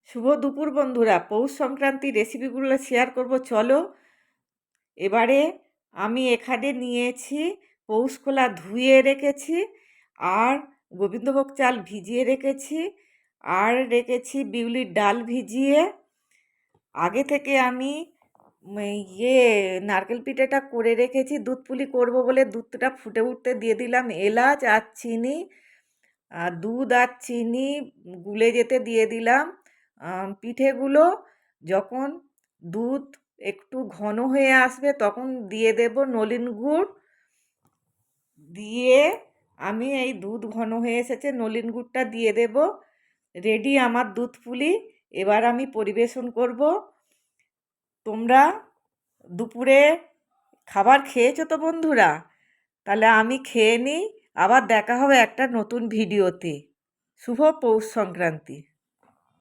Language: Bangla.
শুভ দুপুর বন্ধুরা, পৌষ সংক্রান্তি রেসিপিগুলো শেয়ার করব চলো। এবারে আমি এখানে নিয়েছি পৌষ কলা ধুয়ে রেখেছি, আর গোবিন্দভোগ চাল ভিজিয়ে রেখেছি, আর রেখেছি বিউলির ডাল ভিজিয়ে। আগে থেকে আমি নারকেল পিঠাটা করে রেখেছি। দুধ পুলি করব বলে দুধটা ফুটে উঠতে দিয়ে দিলাম এলাচ আর চিনি, আর দুধ আর চিনি গুলে যেতে দিয়ে দিলাম। পিঠেগুলো যখন দুধ একটু ঘন হয়ে আসবে তখন দিয়ে দেব নলেন গুড়। দিয়ে আমি এই দুধ ঘন হয়ে এসেছে, নলেন গুড়টা দিয়ে দেব। রেডি আমার দুধ পুলি। এবার আমি পরিবেশন করব। তোমরা দুপুরে খাবার খেয়েছো তো বন্ধুরা? তাহলে আমি খেয়ে নিই, আবার দেখা হবে একটা নতুন ভিডিওতে। শুভ পৌষ সংক্রান্তি।